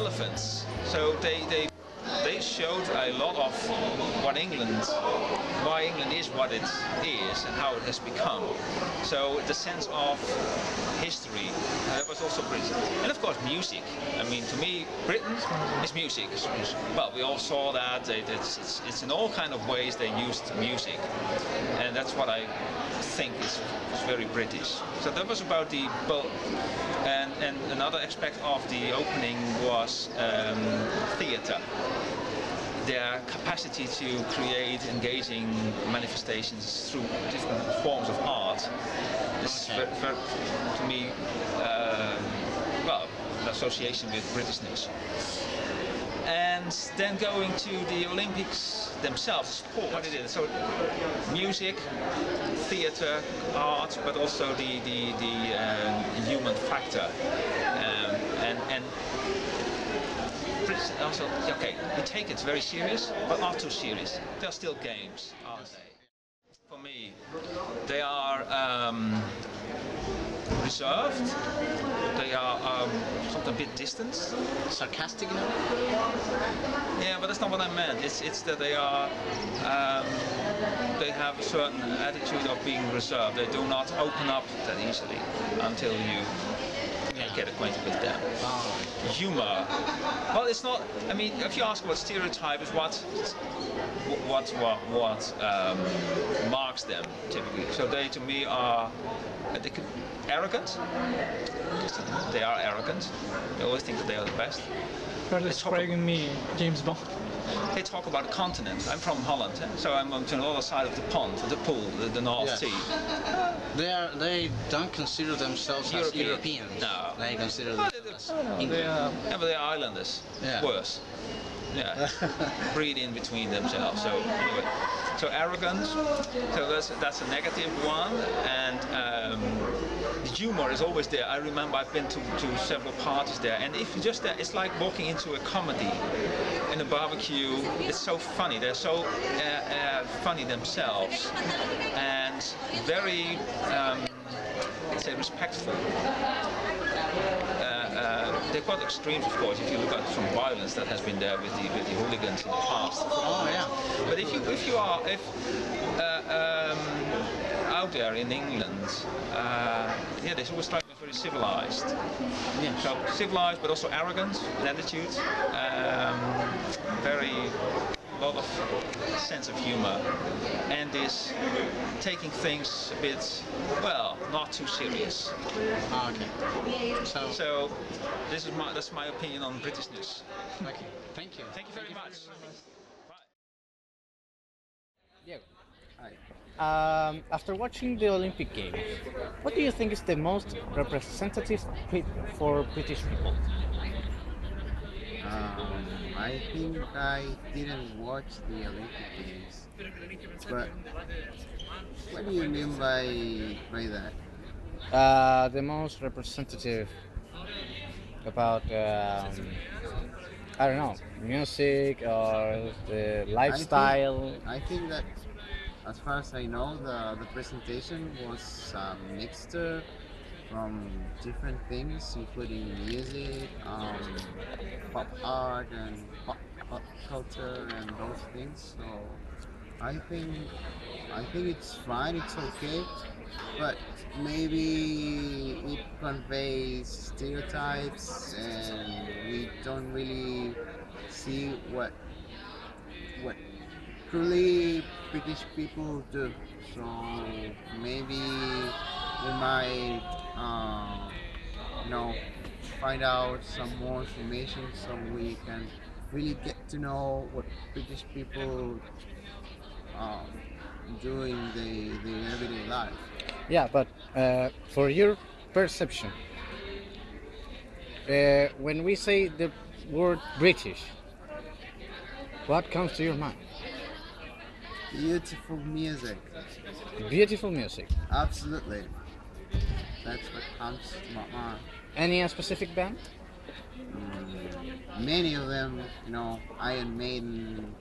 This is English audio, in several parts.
relevance. So they showed a lot of what why England is what it is and how it has become. So the sense of history, that was also Britain. And of course music. I mean, to me, Britain is music. Well, we all saw that. It's in all kind of ways they used music. And that's what I think is very British. So that was about the boat. And another aspect of the opening was theatre. Their capacity to create engaging manifestations through different forms of art is, to me, well, an association with Britishness. And then going to the Olympics themselves, sport, what it is. So music, theatre, art, but also the human factor. And also, okay, we take it very serious, but not too serious. They're still games, aren't they? For me, they are reserved. They are something a bit distant. Sarcastic, you know? Yeah, but that's not what I meant. It's that they are they have a certain attitude of being reserved. They do not open up that easily until you get acquainted with them. Humor. Well, it's not. I mean, if you ask what stereotype is, what marks them typically. So they, to me, are arrogant. They are arrogant. They always think that they are the best. You're describing me, James Bond. They talk about a continent. I'm from Holland, so I'm on the other side of the pond, the pool, the North Sea. They don't consider themselves as Europeans. No. They consider themselves as English. Yeah, but they're islanders. Yeah. Worse. Yeah. Breed in between themselves. So anyway, so arrogant. So that's a negative one, and the humor is always there. I remember I've been to several parties there, and if you just there, it's like walking into a comedy, in a barbecue. It's so funny. They're so funny themselves, and very, let's say, respectful. They're quite extremes, of course. If you look at some violence that has been there with the hooligans in the past. Oh yeah. But if you are out there in England, yeah, they always strike me as very civilized. Yeah. So civilized, but also arrogant in attitude. Very lot of sense of humor, and is taking things a bit, well, not too serious. Okay. So that's my opinion on Britishness. Okay. Thank you. Thank you very much. Yeah. Hi. After watching the Olympic Games, what do you think is the most representative for British people? I think I didn't watch the Olympic Games, but what do you mean by that? The most representative about I don't know, music or the lifestyle. I think that, as far as I know, the presentation was a mixture from different things, including music, pop art, and pop culture, and those things. So I think it's fine. It's okay, but maybe it conveys stereotypes, and we don't really see what truly British people do. So maybe we might, find out some more information so we can really get to know what British people do in their everyday life. Yeah, but for your perception, when we say the word British, what comes to your mind? Beautiful music. Beautiful music. Absolutely. That's what comes to my mind. Any specific band? Many of them, Iron Maiden.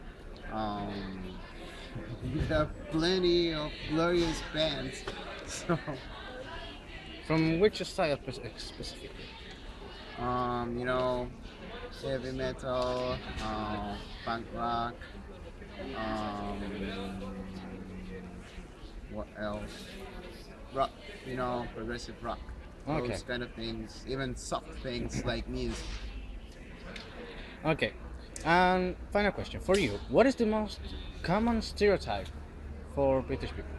There are plenty of glorious bands. So, From which style specifically? heavy metal, punk rock, um, what else? Rock, progressive rock. Okay. Those kind of things. Even soft things like music. Okay. And final question for you: what is the most common stereotype for British people?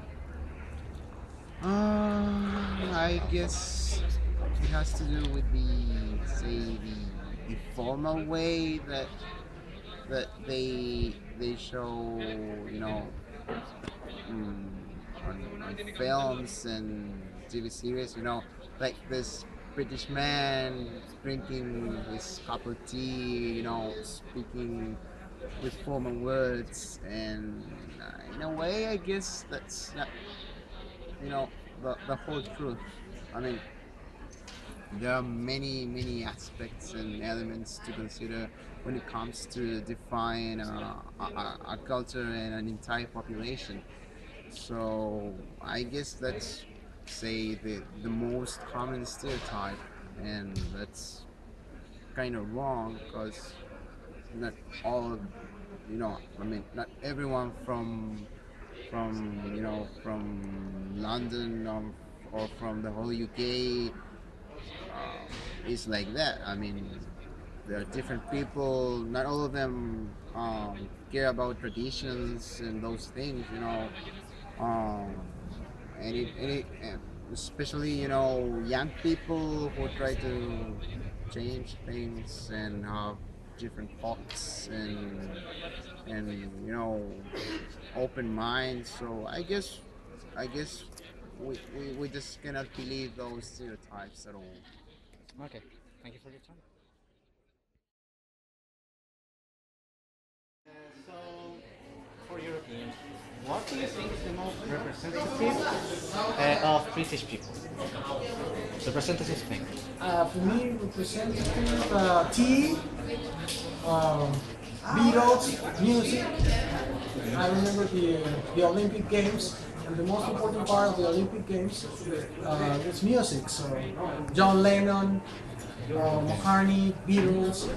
I guess it has to do with the formal way that they show, mm, on films and TV series, like this British man drinking his cup of tea, speaking with formal words, and in a way, I guess that's not, the whole truth. I mean, there are many aspects and elements to consider when it comes to define a culture and an entire population. So I guess that's, say, the most common stereotype, and that's kind of wrong because not all of, I mean, not everyone from London, or from the whole UK is like that. I mean, there are different people. Not all of them care about traditions and those things. Um, especially young people who try to change things and have different thoughts and open minds. So I guess we just cannot believe those stereotypes at all. Okay. Thank you for your time. So, for your opinion, what do you think is the most representative of British people? Representative thing. For me, representative tea, um, Beatles, music. I remember the Olympic Games, and the most important part of the Olympic Games was music. So John Lennon, McCartney, Beatles,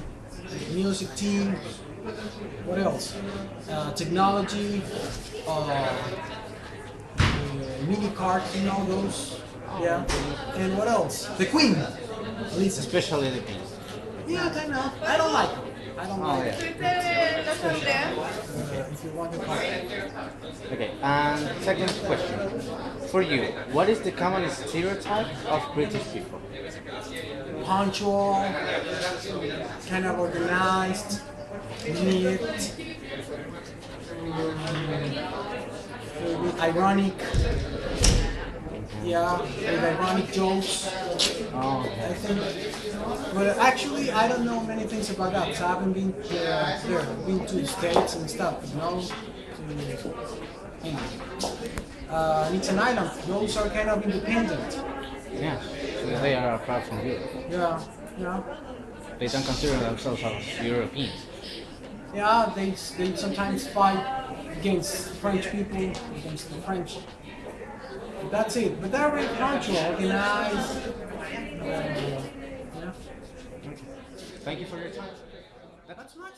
music team. What else? Technology, mini carts, those. Yeah. And what else? The Queen. Lisa. Especially the Kings. Yeah, kind of. I don't like them. I don't like them. Yeah. If you want to call it. Okay, and second question. For you, what is the common stereotype of British people? Punctual, kind of organized, neat, ironic. Yeah, with ironic jokes. Oh, I think. But actually, I don't know many things about that. So I haven't been there. I've been to the States and stuff. But no, it's an island. Those are kind of independent. yeah. So they are apart from you. Yeah, yeah. They don't consider themselves as Europeans. Yeah, they sometimes fight against French people, against the French. That's it. But they're very punctual, organized. Yeah. Thank you for your time. That's much.